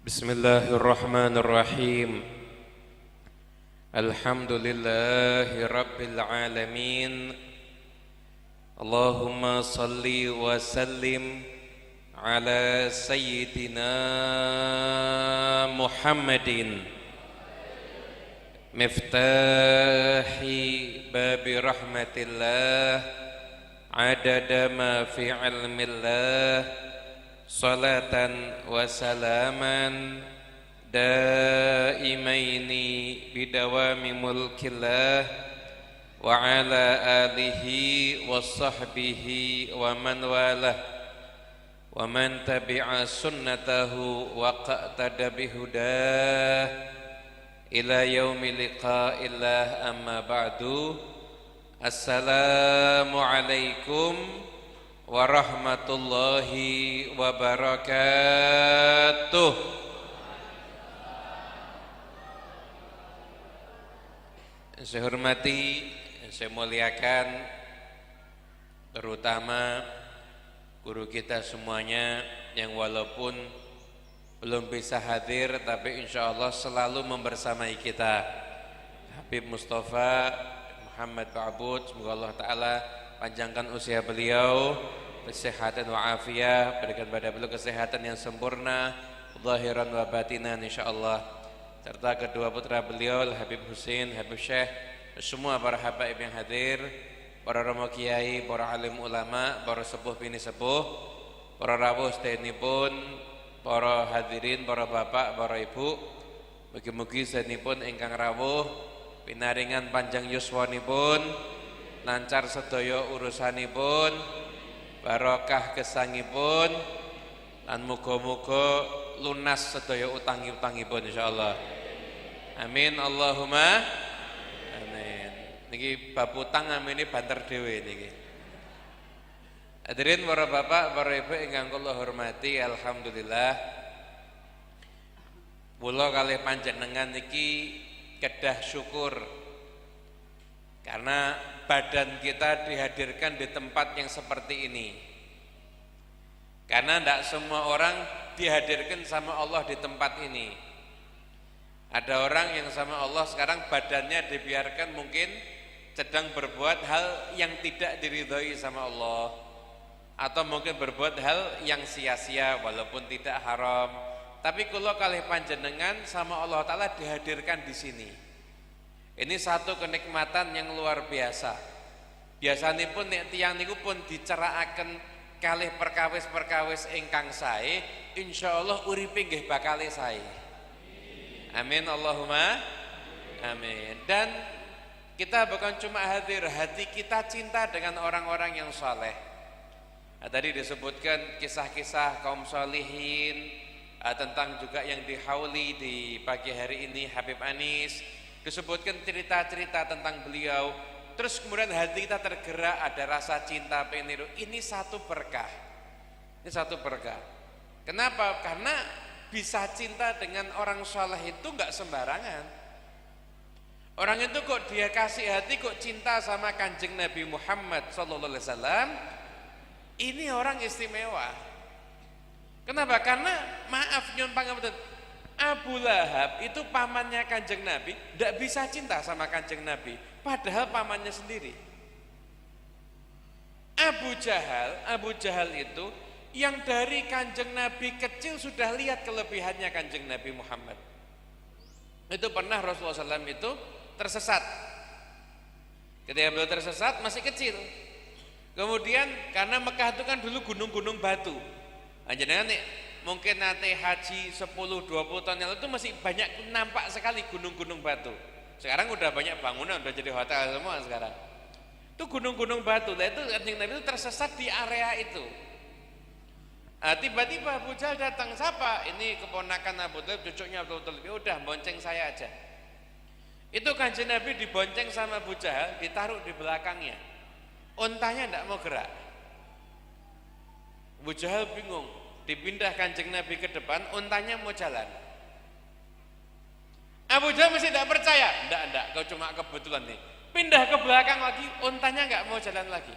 Bismillahirrahmanirrahim. Alhamdulillahi rabbil alamin. Allahumma salli wa sallim ala sayyidina Muhammadin miftahi babi rahmatillah adada ma fi ilmillah salatan wa salaman daimaini bidawami mulkillah wa ala alihi wa sahbihi wa man walah wa man tabi'a sunnatahu wa qa'tada bihudah ila yaumi liqa'illah amma ba'du. Assalamu alaikum warahmatullahi wabarakatuh. Saya hormati, saya muliakan terutama guru kita semuanya yang walaupun belum bisa hadir tapi insya Allah selalu membersamai kita, Habib Mustafa Muhammad Ba'bud. Semoga Allah Ta'ala panjangkan usia beliau, kesehatan wa afiyah, berikan pada beliau kesehatan yang sempurna, zahiran wa batinan insyaallah, serta kedua putra beliau Habib Husin, Habib Syekh, semua para habaib yang hadir, para romo kiai, para alim ulama, para sepuh bini sepuh, para rawuh sedayanipun, para hadirin, para bapak, para ibu, mugi-mugi sedayanipun ingkang rawuh pinaringan panjang yuswanipun, lancar sedaya urusanipun, barokah gesangipun, lan muga-muga lunas sedaya utang-utangipun insyaallah. Amin Allahumma amin. Niki bab utang amene banter dhewe niki. Hadirin para bapak, para ibu ingkang kula hormati, alhamdulillah kula kalih panjenengan niki kedah syukur karena badan kita dihadirkan di tempat yang seperti ini. Karena tidak semua orang dihadirkan sama Allah di tempat ini. Ada orang yang sama Allah sekarang badannya dibiarkan mungkin sedang berbuat hal yang tidak diridhoi sama Allah, atau mungkin berbuat hal yang sia-sia walaupun tidak haram. Tapi kula kalih panjenengan sama Allah Ta'ala dihadirkan di sini. Ini satu kenikmatan yang luar biasa. Biasanya pun nek tiyang niku pun dicerakaken kalih perkawis-perkawis ingkang sae, insyaallah uripe nggih bakal sae. Amin Allahumma amin. Dan kita bukan cuma hadir, hati kita cinta dengan orang-orang yang saleh. Tadi disebutkan kisah-kisah kaum salihin, tentang juga yang dihauli di pagi hari ini Habib Anis. Disebutkan cerita-cerita tentang beliau, terus kemudian hati kita tergerak, ada rasa cinta pengen niru. Ini satu berkah. Ini satu berkah. Kenapa? Karena bisa cinta dengan orang saleh itu enggak sembarangan. Orang itu kok dia kasih hati, kok cinta sama Kanjeng Nabi Muhammad sallallahu alaihi wasallam. Ini orang istimewa. Kenapa? Karena maaf nyun pangapunten, Abu Lahab itu pamannya Kanjeng Nabi, tidak bisa cinta sama Kanjeng Nabi, padahal pamannya sendiri. Abu Jahal itu yang dari Kanjeng Nabi kecil sudah lihat kelebihannya Kanjeng Nabi Muhammad. Itu pernah Rasulullah SAW itu tersesat. Ketika beliau tersesat masih kecil. Kemudian karena Mekah itu kan dulu gunung-gunung batu. Jangan nih, mungkin nanti haji 10-20 tahun yang lalu itu masih banyak nampak sekali gunung-gunung batu. Sekarang udah banyak bangunan, udah jadi hotel semua sekarang. Itu gunung-gunung batu. Nah itu Kanjeng Nabi itu tersesat di area itu. Tiba-tiba Abu Jahal datang, siapa? Ini keponakan Abu Talib, cucunya Abu Talib. Ya udah, bonceng saya aja. Itu Kanjeng Nabi dibonceng sama Abu Jahal, ditaruh di belakangnya. Untanya tidak mau gerak. Abu Jahal bingung, dipindah Kanjeng Nabi ke depan, untanya mau jalan. Abu Jahal masih tidak percaya. Enggak, kau cuma kebetulan nih. Pindah ke belakang lagi, untanya enggak mau jalan lagi.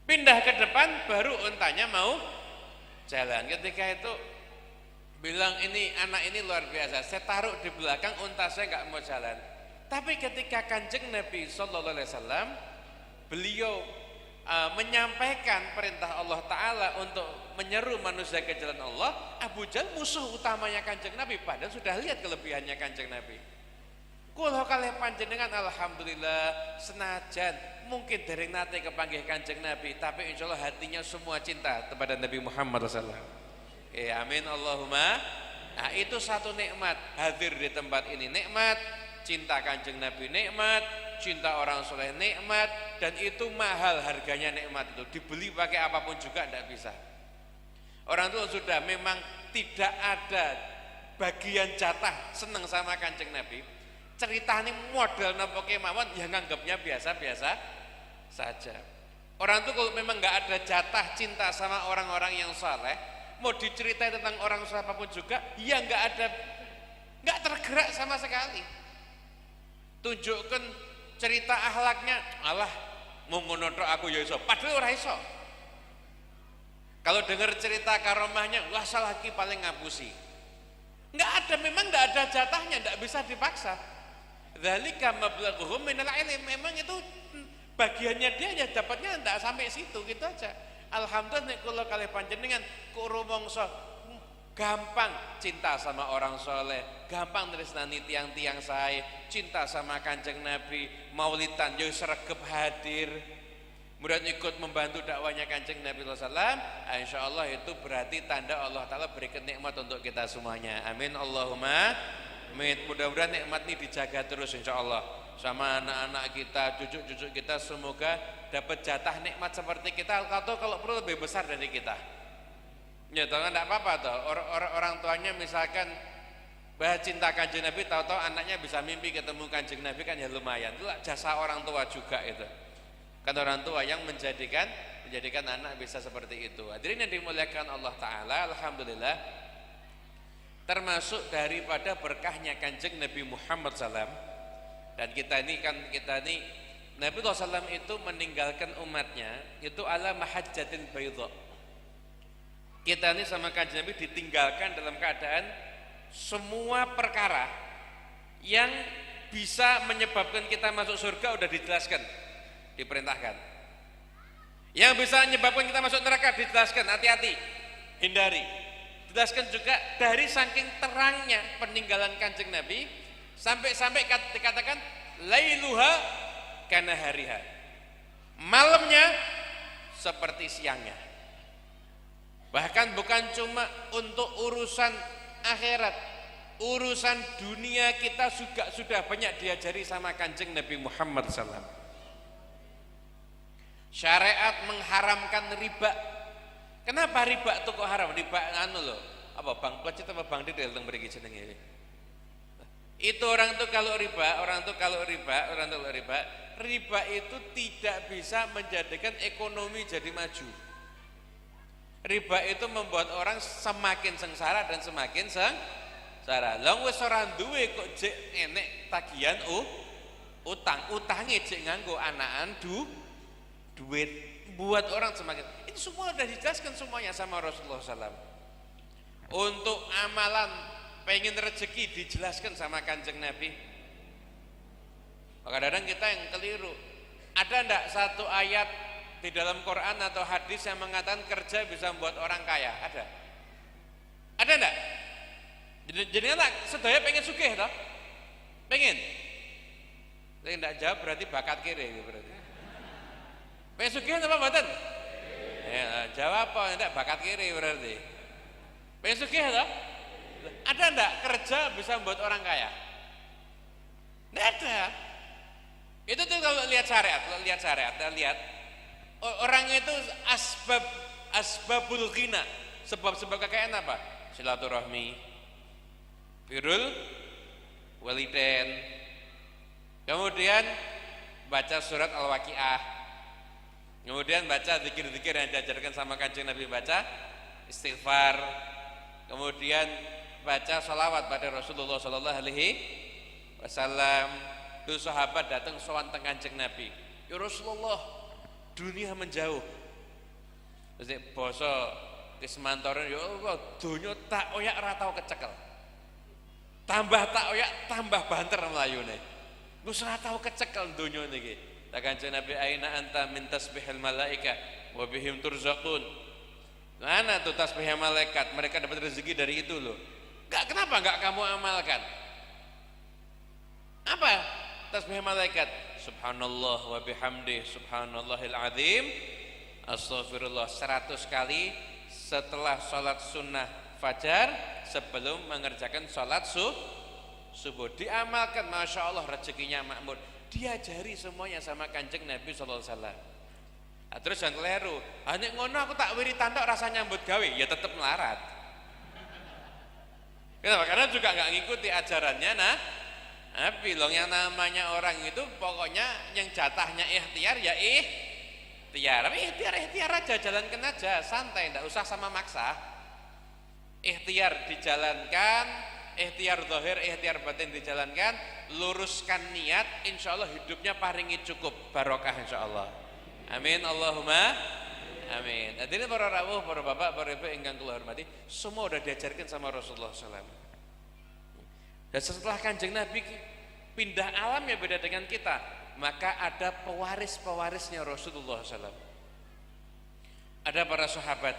Pindah ke depan, baru untanya mau jalan. Ketika itu bilang ini anak ini luar biasa, saya taruh di belakang, unta saya nggak mau jalan. Tapi ketika Kanjeng Nabi Sallallahu Alaihi Wasallam beliau menyampaikan perintah Allah Ta'ala untuk menyeru manusia ke jalan Allah, Abu Jahal musuh utamanya Kanjeng Nabi, padahal sudah lihat kelebihannya Kanjeng Nabi. Kulo kalih panjenengan alhamdulillah senajan mungkin dereng nate kepanggih Kanjeng Nabi, tapi insya Allah hatinya semua cinta kepada Nabi Muhammad SAW. Amin Allahumma. Nah, itu satu nikmat hadir di tempat ini, nikmat cinta Kanjeng Nabi, nikmat cinta orang soleh, nikmat, dan itu mahal harganya nikmat itu, dibeli pakai apapun juga tidak bisa. Orang itu sudah memang tidak ada bagian jatah seneng sama Kanjeng Nabi. Cerita ini model napa kemawon yang nganggapnya biasa-biasa saja. Orang itu kalau memang nggak ada jatah cinta sama orang-orang yang saleh, mau diceritai tentang orang siapapun juga, ya nggak tergerak sama sekali. Tunjukkan cerita akhlaknya, alah mau ngono tok aku ya iso, padahal ora iso. Kalau dengar cerita karomahnya, wah salah lagi paling ngapusi. Nggak ada, memang nggak ada jatahnya, nggak bisa dipaksa. Dzalika mablaghuhum minal ilm, memang itu bagiannya dia ya dapatnya enggak sampai situ gitu aja. Alhamdulillah nek kula kalih panjenengan kok rumangsa gampang cinta sama orang soleh, gampang tresnani tiang-tiang sae, cinta sama Kanjeng Nabi, maulidan yo sregep hadir. Mudah ikut membantu dakwanya Kanjeng Nabi sallallahu alaihi wasallam, insyaallah itu berarti tanda Allah Ta'ala berikan nikmat untuk kita semuanya. Amin Allahumma. Mudah-mudahan nikmat ini dijaga terus insyaallah sama anak-anak kita, cucu-cucu kita, semoga dapat jatah nikmat seperti kita, atau kalau perlu lebih besar dari kita. Ya toh enggak apa-apa toh. Orang tuanya misalkan bahas cinta Kanjeng Nabi, tahu-tahu anaknya bisa mimpi ketemu Kanjeng Nabi, kan ya lumayan. Itu jasa orang tua juga itu. Kan orang tua yang menjadikan anak bisa seperti itu. Hadirin yang dimuliakan Allah Ta'ala, alhamdulillah termasuk daripada berkahnya Kanjeng Nabi Muhammad SAW. Dan kita ini Nabi SAW itu meninggalkan umatnya itu ala mahajjatin baydha. Kita ini sama Kanjeng Nabi ditinggalkan dalam keadaan semua perkara yang bisa menyebabkan kita masuk surga udah dijelaskan, diperintahkan. Yang bisa menyebabkan kita masuk neraka dijelaskan, hati-hati, hindari. Jelaskan juga dari saking terangnya peninggalan Kanjeng Nabi sampai dikatakan lailuha kana hariha, malamnya seperti siangnya. Bahkan bukan cuma untuk urusan akhirat, urusan dunia kita juga sudah banyak diajari sama Kanjeng Nabi Muhammad SAW. Syariat mengharamkan riba. Kenapa riba itu kok haram? Riba anu loh, apa Bang Plecet apa Bang Didel teng mriki jenenge. Itu orang tuh kalau riba itu tidak bisa menjadikan ekonomi jadi maju. Riba itu membuat orang semakin sengsara dan semakin sengsara. Lah wis ora duwe kok jek enek tagihan utange jek nganggo anakan duit, buat orang semakin. Itu semua sudah dijelaskan semuanya sama Rasulullah SAW. Untuk amalan pengen rezeki dijelaskan sama Kanjeng Nabi. Kadang-kadang kita yang keliru. Ada enggak satu ayat di dalam Quran atau hadis yang mengatakan kerja bisa membuat orang kaya? Ada? Ada enggak? Jadi enggak sedaya pengen sugih toh? Pengen? Tapi enggak jawab berarti bakat kiri berarti. Pengen sugih apa mboten? Ya, jawab apa? Enggak bakat kiri berarti. Pengen sugih toh? Ada enggak kerja bisa membuat orang kaya? Enggak ada. Itu tuh kalau lihat syariat, lihat orang itu asbabul ghina, sebab-sebab kekayaan apa? Silaturahmi, birrul walidain, kemudian baca surat Al-Waqiah, kemudian baca zikir-zikir yang diajarkan sama Kanjeng Nabi, baca istighfar, kemudian baca sholawat pada Rasulullah Sallallahu Alaihi Wasallam. Itu sahabat datang sowan teng Kanjeng Nabi, ya Rasulullah, dunia menjauh. Terus basa Kismantoran ya Allah, donya tak oyak ora tau kecekel. Tambah tak oyak, tambah banter melayune. Wis ora tau kecekel donya niki. Tak Kanjeng Nabi aina anta min tasbihil malaika wa bihim turzaqun. Mana tuh tasbih malaikat? Mereka dapat rezeki dari itu loh. Kenapa enggak kamu amalkan? Apa tasbih malaikat? Subhanallah wa bihamdih, subhanallahil azim, astaghfirullah 100 kali setelah sholat sunnah fajar sebelum mengerjakan sholat subuh. Diamalkan, masya Allah rezekinya makmur. Diajari semuanya sama Kanjeng Nabi sallallahu alaihi wasallam. Nah, terus yang keliru, hanya ngono aku tak wiritan tok rasa nyambut gawe, ya tetap melarat. Kenapa? Karena juga nggak ngikuti ajarannya. Tapi loh yang namanya orang itu pokoknya yang jatahnya ikhtiar ya ikhtiar. Tapi ikhtiar aja, jalankan aja, santai, nggak usah sama maksa. Ikhtiar dijalankan, ikhtiar zahir, ikhtiar batin dijalankan, luruskan niat, insya Allah hidupnya paringi cukup barokah insya Allah. Amin Allahumma amin. Hadirin para rawuh, para bapak, para ibu ingkang kula hormati, semua sudah diajarkan sama Rasulullah SAW. Dan setelah Kanjeng Nabi pindah alam yang beda dengan kita, maka ada pewaris-pewarisnya Rasulullah SAW. Ada para sahabat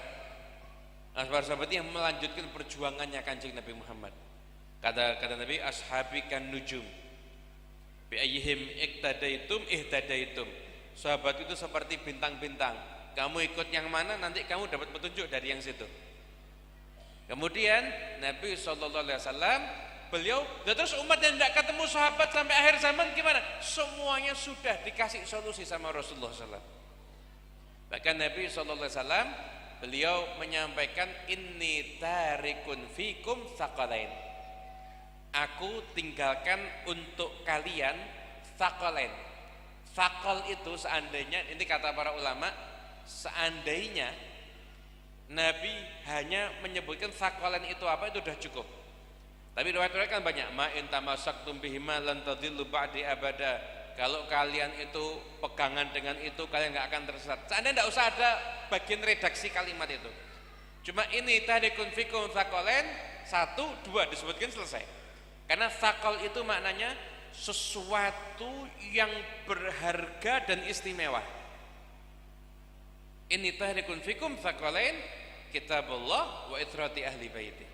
yang melanjutkan perjuangannya Kanjeng Nabi Muhammad. Kata Nabi, ashabi kan nujum, bi ayyihim iqtadaitum ihtadaitum. Sahabat itu seperti bintang-bintang. Kamu ikut yang mana, nanti kamu dapat petunjuk dari yang situ. Kemudian Nabi SAW, beliau, terus umat yang tidak ketemu sahabat sampai akhir zaman gimana? Semuanya sudah dikasih solusi sama Rasulullah SAW. Bahkan Nabi SAW, beliau menyampaikan, inni tarikun fikum tsaqalain. Aku tinggalkan untuk kalian tsaqalain. Tsaqal itu seandainya, ini kata para ulama, seandainya Nabi hanya menyebutkan tsaqalain itu apa, itu sudah cukup. Tapi riwayat-riwayat kan banyak, ma in tamassaktum bihima lan tadhillu ba'di abada. Kalau kalian itu pegangan dengan itu, kalian enggak akan tersesat. Seandainya enggak usah ada bagian redaksi kalimat itu. Cuma ini tarikun fikum tsaqalain, 1, 2 disebutkan selesai. Karena tsaqal itu maknanya sesuatu yang berharga dan istimewa. Ini tarikun fikum tsaqalain, kitabullah wa itrati ahli baiti.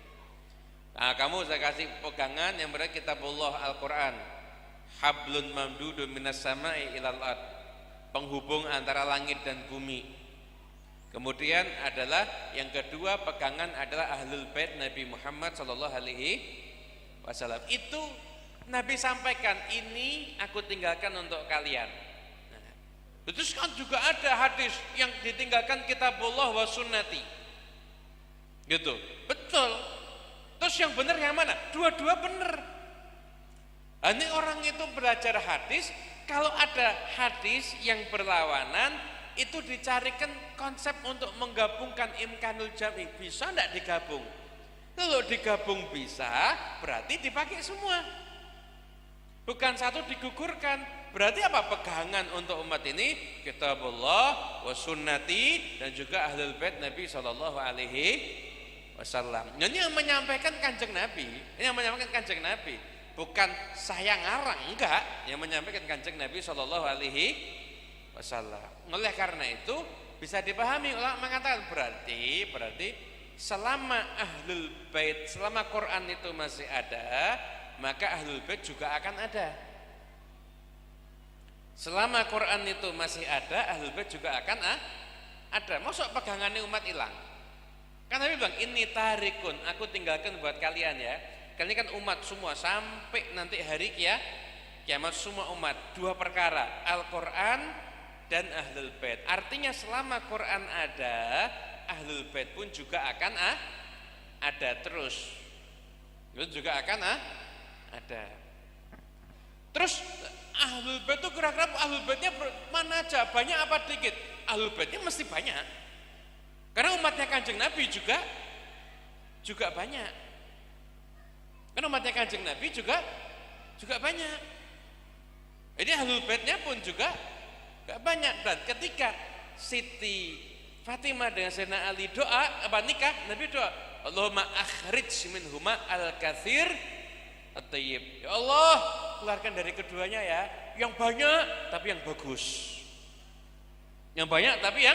Nah, kamu saya kasih pegangan yang berarti kitabullah Al-Quran, hablun mamdudun minas sama'i ilal ard, penghubung antara langit dan bumi. Kemudian adalah yang kedua pegangan adalah ahlul bait Nabi Muhammad sallallahu alaihi wasallam. Itu Nabi sampaikan, ini aku tinggalkan untuk kalian. Nah, terus kan juga ada hadis yang ditinggalkan kitabullah wa sunnati. Gitu. Betul. Terus yang benar yang mana? Dua-dua benar. Ini orang itu belajar hadis, kalau ada hadis yang berlawanan, itu dicarikan konsep untuk menggabungkan imkanul jami. Bisa enggak digabung? Kalau digabung bisa, berarti dipakai semua. Bukan satu digugurkan. Berarti apa? Pegangan untuk umat ini kitabullah wa sunnati dan juga ahlul bait Nabi sallallahu alaihi wasallam. Ini yang menyampaikan Kanjeng Nabi. Ini yang menyampaikan Kanjeng Nabi. Bukan saya ngarang, enggak. Yang menyampaikan Kanjeng Nabi sallallahu alaihi wasallam. Oleh karena itu bisa dipahami, ulama mengatakan berarti selama ahlul bait, selama Quran itu masih ada, maka ahlul bait juga akan ada. Selama Quran itu masih ada, ahlul bait juga akan ada. Masuk pegangannya umat hilang. Kan Nabi bilang, ini tarikun, aku tinggalkan buat kalian ya. Kalian kan umat semua sampai nanti hari kiamat semua umat. 2 perkara, Al-Quran dan ahlul bait. Artinya selama Quran ada, ahlul bait pun juga akan ada terus. Itu juga akan ada. Terus ahlul bait itu kira-kira ahlul baitnya mana aja, banyak apa dikit? Ahlul baitnya mesti banyak. Karena umatnya Kanjeng Nabi juga banyak. Karena umatnya Kanjeng Nabi juga banyak. Jadi ahlul baitnya pun juga banyak. Dan ketika Siti Fatimah dengan Sayyidina Ali doa apa nikah, Nabi doa, Allahumma akhrij minhuma al-katsir at-thayyib. Ya Allah, keluarkan dari keduanya ya yang banyak tapi yang bagus. Yang banyak tapi yang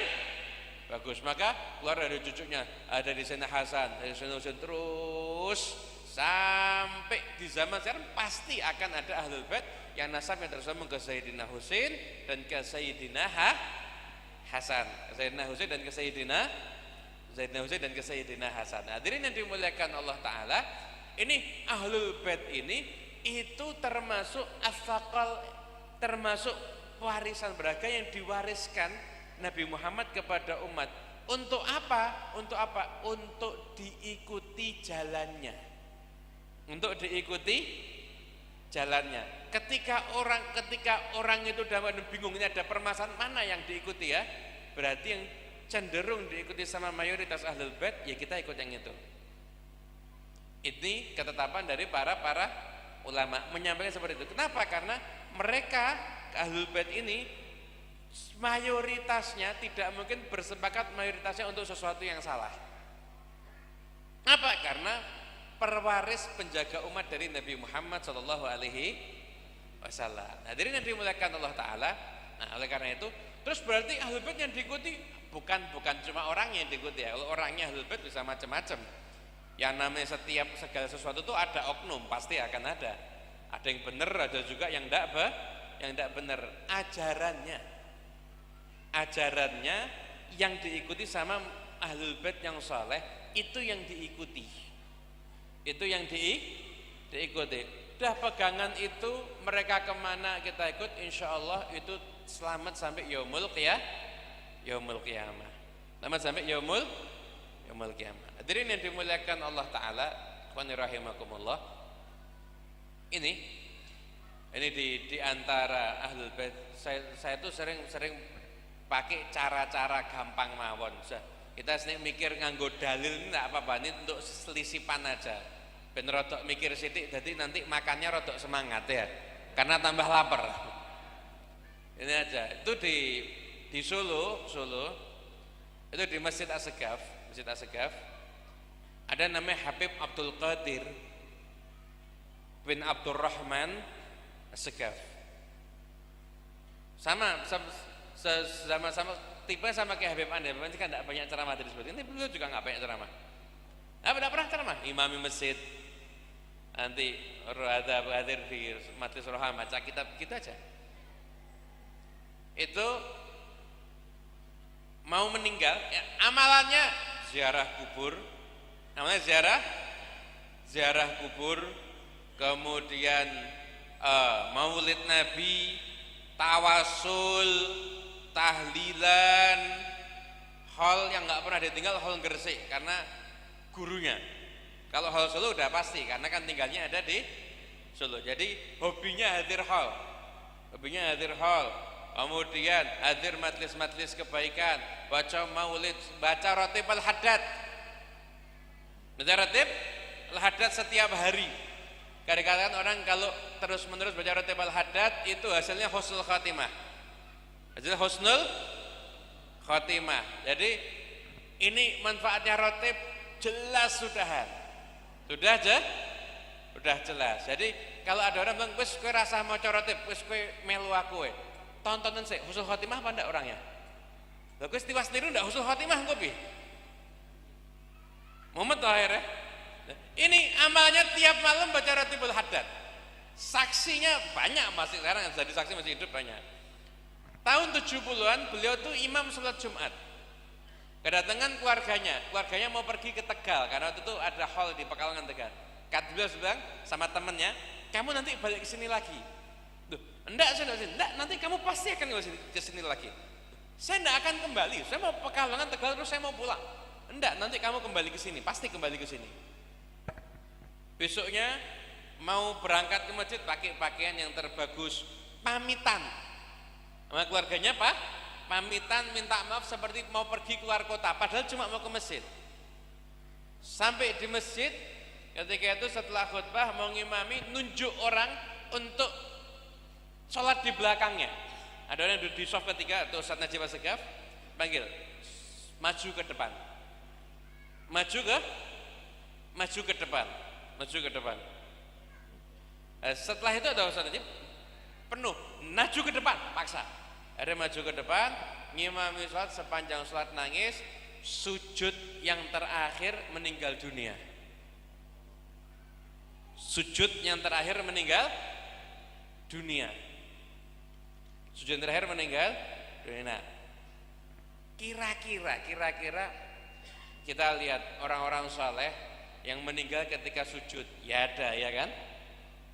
bagus. Maka keluar dari cucunya, ada di Sayyidina Hasan, dari Sayyidina Husain, terus sampai di zaman sekarang pasti akan ada ahlul bait yang nasabnya tersambung ke Sayyidina Husain dan ke Sayyidina Hasan, Sayyidina Husain dan ke Sayyidina Husain dan ke Sayyidina Hasan. Hadirin yang dimuliakan Allah Ta'ala, ini ahlul bait ini itu termasuk afaqal, termasuk warisan berharga yang diwariskan Nabi Muhammad kepada umat. Untuk apa? Untuk apa? Untuk diikuti jalannya. Untuk diikuti jalannya. Ketika orang itu dalam bingung, ini ada permasalahan mana yang diikuti ya, berarti yang cenderung diikuti sama mayoritas ahlul bait, ya kita ikut yang itu. Ini ketetapan dari para ulama menyampaikan seperti itu. Kenapa? Karena mereka ahlul bait ini mayoritasnya tidak mungkin bersepakat mayoritasnya untuk sesuatu yang salah. Apa? Karena perwaris penjaga umat dari Nabi Muhammad Shallallahu Alaihi Wasallam. Hadirin yang dimuliakan Allah Taala. Nah, oleh karena itu, terus berarti ahlul bait yang diikuti bukan cuma orangnya yang diikuti ya. Kalau orangnya ahlul bait bisa macam-macam. Yang namanya setiap segala sesuatu itu ada oknum, pasti akan ada. Ada yang benar, ada juga yang tidak benar. Ajarannya yang diikuti sama ahlul bait yang saleh itu yang diikuti. Itu yang diikuti. Udah pegangan itu mereka kemana kita ikut, insya Allah itu selamat sampai yaumul qiyamah. Selamat sampai yaumul qiyamah. Hadirin yang dimuliakan Allah Ta'ala, ikhwani rahimakumullah. Ini di antara ahlul bait, saya tuh sering pakai cara-cara gampang mawon. Kita sering mikir nganggo dalil ini enggak apa-apa, ini untuk selisipan aja. Ben rodok mikir sithik, jadi nanti makannya rodok semangat ya. Karena tambah lapar. Ini aja. Itu di Solo, itu di Masjid As-Segaf, ada namanya Habib Abdul Qadir bin Abdurrahman As-Segaf. Sama tipe sama kayak Habib Anda, memang kan tidak banyak ceramah dari seperti ini, beliau juga nggak banyak ceramah. Tidak pernah ceramah, imami masjid, nanti ada hadir di majelis roham, baca kitab gitu aja. Itu mau meninggal, ya, amalannya ziarah kubur, namanya ziarah kubur, kemudian maulid Nabi, tawasul, tahlilan, hal yang nggak pernah ditinggal hal Gresik karena gurunya. Kalau hal Solo udah pasti karena kan tinggalnya ada di Solo. Jadi hobinya hadir hal, kemudian hadir majlis-majlis kebaikan, baca maulid, baca ratib al-haddad, setiap hari. Kadang-kadang orang kalau terus-menerus baca ratib al-haddad itu hasilnya husnul khatimah. Jadi ini manfaatnya ratib jelas sudah jelas. Jadi kalau ada orang bilang wis kowe rasa maca ratib, wis kowe melu aku kowe. Tontonan sik husnul khatimah apa ndak orangnya? Lha kowe tiwas niru ndak husnul khatimah engko piye? Mumet akhirnya. Ini amalnya tiap malam baca ratibul haddad. Saksinya banyak, masih sekarang yang jadi saksi masih hidup banyak. Tahun 70-an beliau tuh imam sholat Jumat. Kedatangan keluarganya mau pergi ke Tegal karena waktu itu ada hall di Pekalongan Tegal. Beliau bilang sama temennya, kamu nanti balik ke sini lagi. Duh, enggak, nanti kamu pasti akan ke sini lagi. Saya enggak akan kembali, saya mau Pekalongan Tegal terus saya mau pulang. Enggak, nanti kamu kembali ke sini, pasti kembali ke sini. Besoknya mau berangkat ke masjid pakai pakaian yang terbagus, pamitan sama keluarganya, pamitan minta maaf seperti mau pergi keluar kota, padahal cuma mau ke masjid. Sampai di masjid, ketika itu setelah khutbah mau ngimami, nunjuk orang untuk sholat di belakangnya. Ada orang di soft ketiga, atau Ustaz Najib As-Segaf panggil, maju ke depan. Maju ke depan. Maju ke depan. Setelah itu ada Ustaz Najib penuh, maju ke depan, paksa. Ada maju ke depan, ngimami sholat sepanjang sholat nangis, sujud yang terakhir meninggal dunia. Sujud yang terakhir meninggal dunia. Sujud yang terakhir meninggal dunia. Nah, kira-kira kita lihat orang-orang saleh yang meninggal ketika sujud, ya ada ya kan?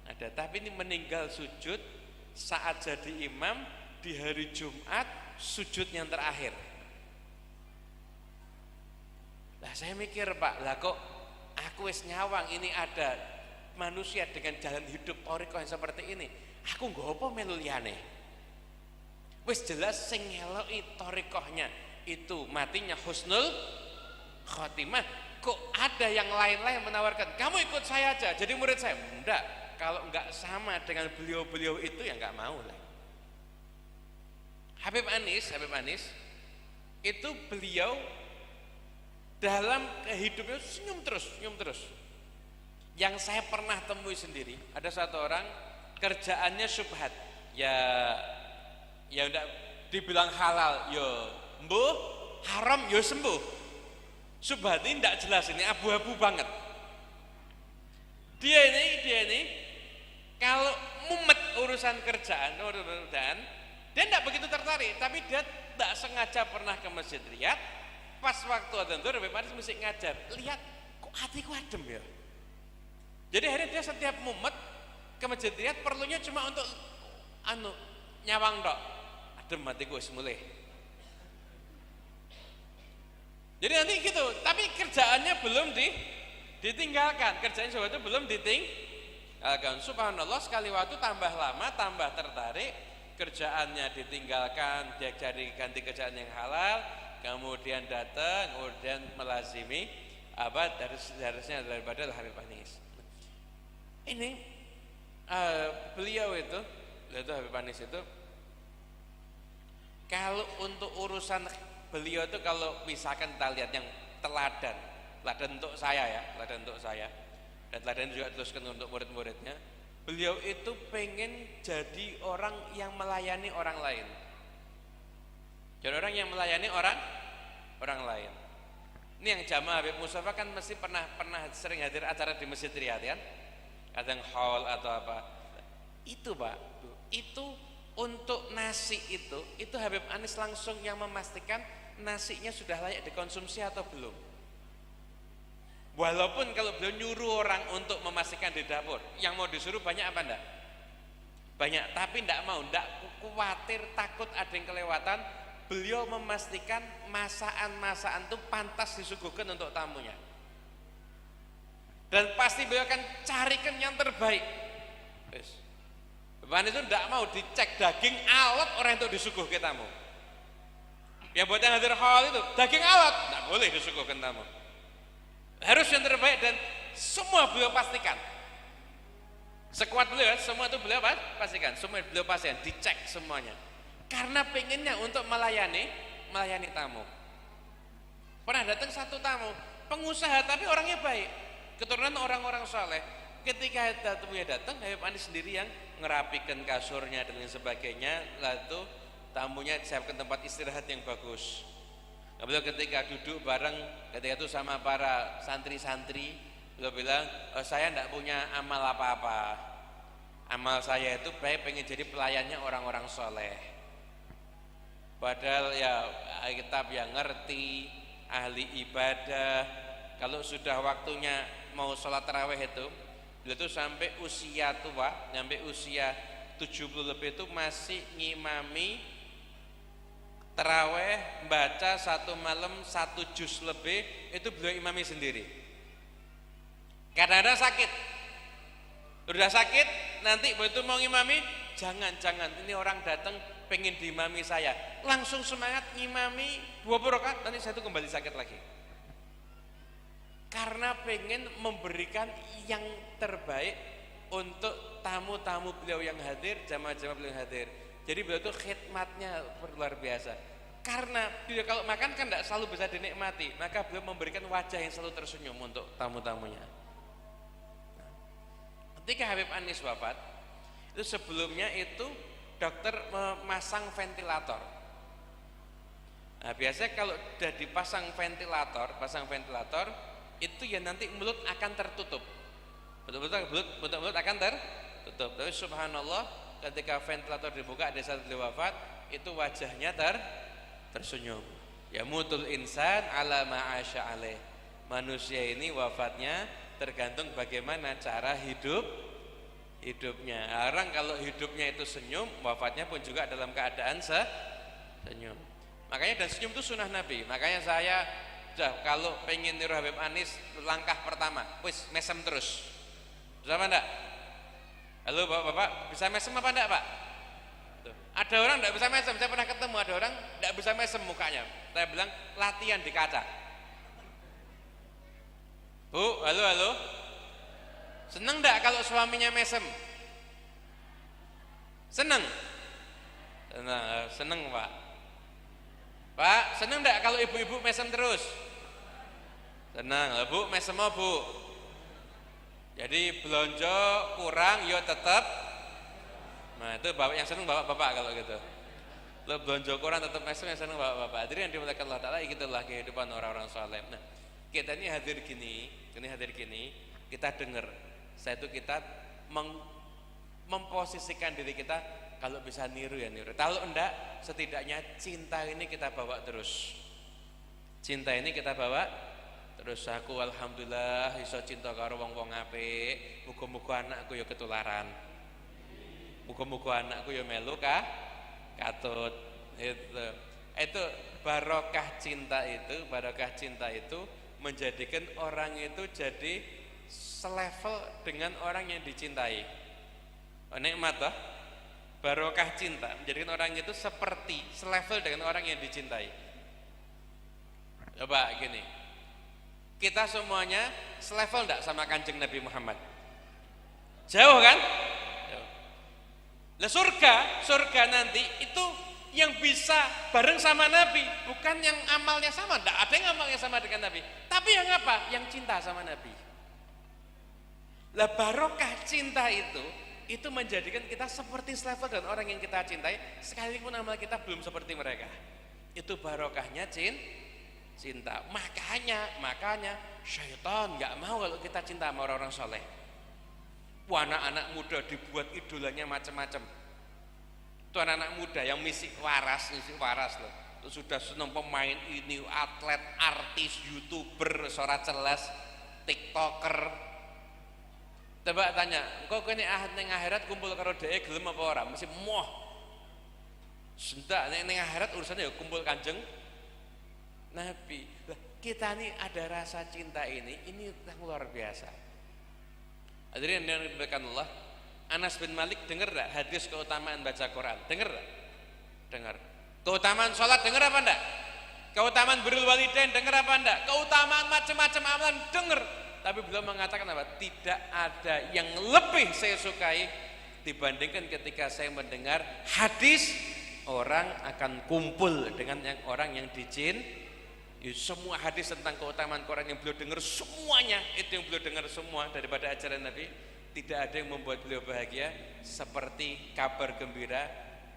Ada, tapi ini meninggal sujud saat jadi imam di hari Jumat, sujud yang terakhir. Lah saya mikir Pak, lah kok aku wis nyawang ini ada manusia dengan jalan hidup thariqah yang seperti ini. Aku nggo apa melu liyane? Wis jelas sing ngeloki thariqahnya itu matinya husnul khotimah. Kok ada yang lain-lain menawarkan, kamu ikut saya aja jadi murid saya? Enggak, kalau enggak sama dengan beliau-beliau itu ya enggak mau lah. Habib Anis itu beliau dalam kehidupannya senyum terus. Yang saya pernah temui sendiri, ada satu orang kerjaannya syubhat, ya udah dibilang halal, yo mbuh, haram yo sembuh. Syubhat ini tidak jelas, ini abu-abu banget. Dia ini kalau mumet urusan kerjaan, dia tidak begitu tertarik, tapi dia tidak sengaja pernah ke masjid Riyadh. Pas waktu adzan zuhur, Habib Anis mesti ngajar. Lihat, kok hatiku adem ya. Jadi akhirnya dia setiap mumet ke masjid Riyadh perlunya cuma untuk nyawang dok. Adem hatiku wis mulai. Jadi nanti gitu, tapi kerjaannya belum ditinggalkan. Kerjaan sobat itu belum ditinggalkan. Subhanallah, sekali waktu tambah lama, tambah tertarik, kerjaannya ditinggalkan, dia cari ganti kerjaan yang halal, kemudian datang, kemudian melazimi harusnya daripada Habib Anis. Ini beliau itu Habib Anis itu kalau untuk urusan beliau itu, kalau misalkan kita lihat yang teladan untuk saya dan teladan juga teruskan untuk murid-muridnya, beliau itu pengen jadi orang yang melayani orang lain. Jadi orang yang melayani orang lain. Ini yang jamaah Habib Mustafa kan mesti pernah sering hadir acara di Masjid Riyadh kan? Kadang haul atau apa. Itu Pak, itu untuk nasi itu Habib Anis langsung yang memastikan nasinya sudah layak dikonsumsi atau belum. Walaupun kalau beliau nyuruh orang untuk memastikan di dapur, yang mau disuruh banyak apa enggak? Banyak, tapi enggak mau, enggak khawatir takut ada yang kelewatan. Beliau memastikan masakan itu pantas disuguhkan untuk tamunya. Dan pasti beliau akan carikan yang terbaik. Habib Anis itu enggak mau dicek daging alat orang untuk disuguh ke tamu. Yang buat yang hadir hal itu daging alat tidak boleh disuguhkan tamu, harus yang terbaik. Dan semua beliau pastikan, sekuat beliau semua itu beliau pastikan, semua beliau pastikan, dicek semuanya, karena pengennya untuk melayani tamu. Pernah datang satu tamu pengusaha tapi orangnya baik, keturunan orang-orang saleh. Ketika tamunya datang, Habib Anis sendiri yang ngerapikan kasurnya dan lain sebagainya, lalu tamunya siapkan tempat istirahat yang bagus. Beliau ketika duduk bareng ketika itu sama para santri-santri, beliau bilang, saya tidak punya amal apa-apa. Amal saya itu pengen jadi pelayannya orang-orang soleh. Padahal ya kitab yang ngerti, ahli ibadah. Kalau sudah waktunya mau sholat tarawih itu, beliau itu sampai usia tua, sampai usia 70 lebih itu masih ngimami taraweh, baca satu malam 1 juz lebih, itu beliau imami sendiri. Kadang-kadang sakit, udah sakit, nanti begitu mau ngimami, jangan, ini orang datang pengen diimami saya, langsung semangat ngimami 20 rakaat, nanti saya itu kembali sakit lagi. Karena pengen memberikan yang terbaik untuk tamu-tamu beliau yang hadir, jamaah-jamaah beliau yang hadir. Jadi beliau itu khidmatnya luar biasa. karena beliau kalau makan kan tidak selalu bisa dinikmati, maka beliau memberikan wajah yang selalu tersenyum untuk tamu-tamunya. Ketika Habib Anis wafat, itu sebelumnya itu dokter memasang ventilator. Nah, biasanya kalau sudah dipasang ventilator, itu ya nanti mulut akan tertutup. Betul-betul mulut akan tertutup. Tapi subhanallah, ketika ventilator dibuka di saat beliau wafat, itu wajahnya tersenyum. Ya mutul insan ala ma'asya alaih. Manusia ini wafatnya tergantung bagaimana cara hidupnya. Orang kalau hidupnya itu senyum, wafatnya pun juga dalam keadaan senyum. Makanya dan senyum itu sunnah Nabi. Makanya saya kalau pengen niru Habib Anis, langkah pertama, wis mesem terus. Bisa apa enggak? Halo bapak-bapak, bisa mesem apa enggak pak? Tuh. Ada orang enggak bisa mesem, saya pernah ketemu ada orang enggak bisa mesem mukanya. Saya bilang latihan di kaca. Bu, halo. Seneng enggak kalau suaminya mesem? Seneng pak. Pak, seneng enggak kalau ibu-ibu mesem terus? Seneng, bu mesem bu. Jadi belanja kurang, yo tetap. Nah itu bapak yang seneng bapak-bapak kalau gitu. Lo belanja kurang tetap mesem yang seneng bapak-bapak. Jadi yang dimuliakan Allah Taala, itulah kehidupan orang-orang saleh. Nah kita ini hadir gini, kita dengar. Saya itu kita memposisikan diri kita kalau bisa niru ya niru. Kalau enggak, setidaknya cinta ini kita bawa terus. Cinta ini kita bawa terus. Aku alhamdulillah iso cinta karo wong-wong apik. Muga-muga anakku ya ketularan. Muga-muga anakku ya melu katut. Itu barokah cinta itu menjadikan orang itu jadi selevel dengan orang yang dicintai. Nikmat toh? Barokah cinta menjadikan orang itu seperti selevel dengan orang yang dicintai. Coba gini, kita semuanya selevel enggak sama Kanjeng Nabi Muhammad? Jauh kan? Jauh. Lah surga nanti itu yang bisa bareng sama Nabi, bukan yang amalnya sama. Enggak ada yang amalnya sama dengan Nabi, tapi yang apa? Yang cinta sama Nabi. Lah barokah cinta itu menjadikan kita seperti selevel dengan orang yang kita cintai, sekalipun amal kita belum seperti mereka. Itu barokahnya cinta. Makanya syaitan nggak mau kalau kita cinta sama orang-orang soleh. Anak-anak muda dibuat idolanya macam-macam. Itu anak-anak muda yang misi waras loh. Itu sudah senang pemain ini, atlet, artis, YouTuber, suara jelas, TikToker. Coba tanya, engkau kene ning akhirat kumpul karo dhek gelem apa ora? Mesti moh. Sendak ning akhirat urusannya ya kumpul Kanjeng Nabi. Lah, kita nih ada rasa cinta ini yang luar biasa. Hadirin yang dimuliakan Allah, Anas bin Malik dengar enggak hadis keutamaan baca Quran? Dengar enggak? Dengar. Keutamaan sholat dengar apa enggak? Keutamaan birrul walidain dengar apa enggak? Keutamaan macam-macam amalan dengar. Tapi beliau mengatakan apa? Tidak ada yang lebih saya sukai dibandingkan ketika saya mendengar hadis orang akan kumpul dengan orang yang dicintai. Semua hadis tentang keutamaan Quran yang beliau dengar semuanya, itu yang beliau dengar semua daripada ajaran Nabi. Tidak ada yang membuat beliau bahagia seperti kabar gembira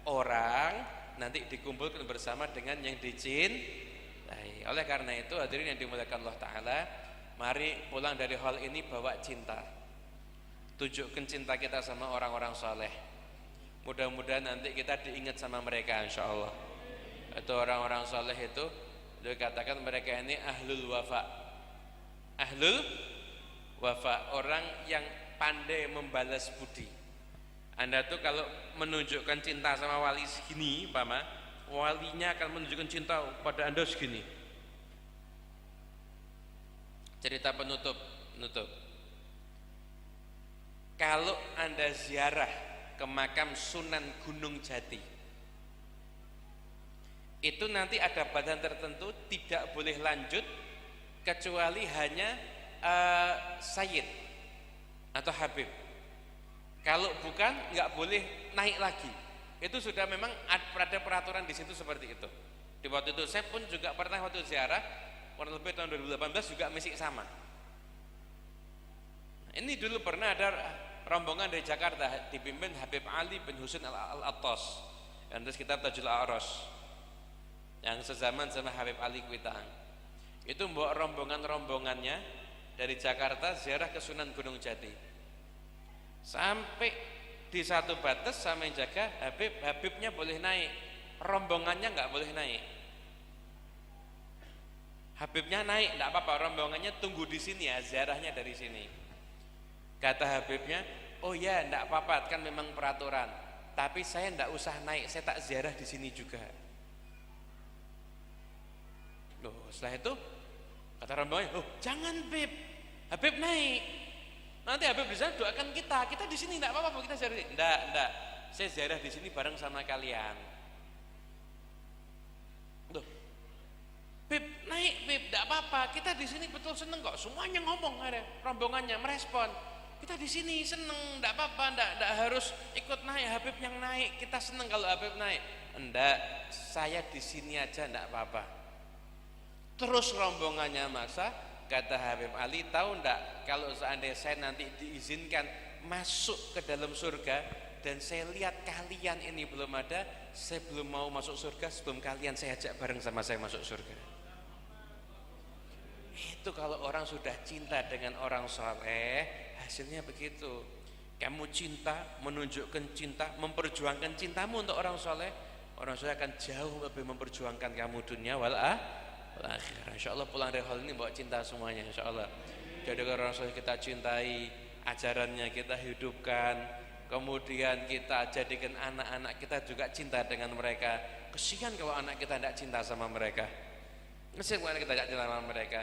orang nanti dikumpulkan bersama dengan yang dicintai. Oleh karena itu hadirin yang dimuliakan Allah Ta'ala, mari pulang dari hal ini bawa cinta. Tunjukkan cinta kita sama orang-orang soleh. Mudah-mudahan nanti kita diingat sama mereka insya-Allah. Itu orang-orang soleh itu dikatakan mereka ini ahlul wafa. Ahlul wafa, orang yang pandai membalas budi. Anda tuh kalau menunjukkan cinta sama wali segini, Pama, walinya akan menunjukkan cinta pada Anda segini. Cerita penutup. Kalau Anda ziarah ke makam Sunan Gunung Jati, itu nanti ada badan tertentu tidak boleh lanjut kecuali hanya Sayyid atau Habib. Kalau bukan nggak boleh naik lagi. Itu sudah memang ada peraturan di situ seperti itu. Di waktu itu saya pun juga pernah waktu ziarah, kurang lebih tahun 2018 juga masih sama. Ini dulu pernah ada rombongan dari Jakarta dipimpin Habib Ali bin Husain Al-Attas yang terus kitab Tajul A'ras yang sezaman sama Habib Ali Kuitang. Itu membawa rombongan-rombongannya dari Jakarta ziarah ke Sunan Gunung Jati. Sampai di satu batas sama yang jaga Habibnya boleh naik, rombongannya nggak boleh naik. Habibnya naik nggak apa-apa, rombongannya tunggu di sini ya, ziarahnya dari sini. Kata Habibnya, oh ya nggak apa-apa, kan memang peraturan, tapi saya nggak usah naik, saya tak ziarah di sini juga. Loh, setelah itu kata rombongannya, oh jangan Habib naik, nanti Habib di sana doakan kita di sini nggak apa-apa, kita ziarah. Nggak, saya ziarah di sini bareng sama kalian. Loh, Bib naik, nggak apa-apa, kita di sini betul seneng kok, semuanya ngomong, ada rombongannya merespon, kita di sini seneng, nggak apa-apa, nggak harus ikut naik, Habib yang naik, kita seneng kalau Habib naik. Enggak, saya di sini aja nggak apa-apa. Terus rombongannya maksa. Kata Habib Ali, tahu enggak kalau seandainya saya nanti diizinkan masuk ke dalam surga dan saya lihat kalian ini belum ada, saya belum mau masuk surga sebelum kalian saya ajak bareng sama saya masuk surga. Itu kalau orang sudah cinta dengan orang soleh, hasilnya begitu. Kamu cinta, menunjukkan cinta, memperjuangkan cintamu untuk orang soleh akan jauh lebih memperjuangkan kamu dunia wal akhirah. Insyaallah pulang dari hal ini bawa cinta semuanya, insyaallah. Jadi orang soleh kita cintai, ajarannya kita hidupkan, kemudian kita jadikan anak-anak kita juga cinta dengan mereka. Kesian kalau anak kita tidak cinta sama mereka. Kesian kalau kita tidak cinta sama mereka.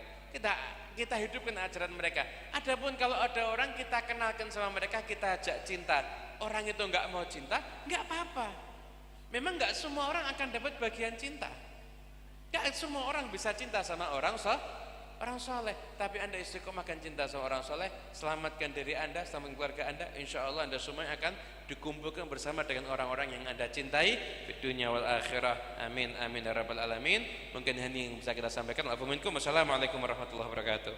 Kita hidupkan ajaran mereka. Adapun kalau ada orang kita kenalkan sama mereka, kita ajak cinta, orang itu nggak mau cinta, nggak apa-apa. Memang nggak semua orang akan dapat bagian cinta. Gak semua orang bisa cinta sama orang soleh, tapi Anda istiqomahkan cinta sama orang soleh, selamatkan diri Anda, selamatkan keluarga Anda, insya Allah Anda semua akan dikumpulkan bersama dengan orang-orang yang Anda cintai di dunia wal akhirah. Amin amin ya rabbal alamin. Mungkin ini yang bisa kita sampaikan. Assalamualaikum warahmatullahi wabarakatuh.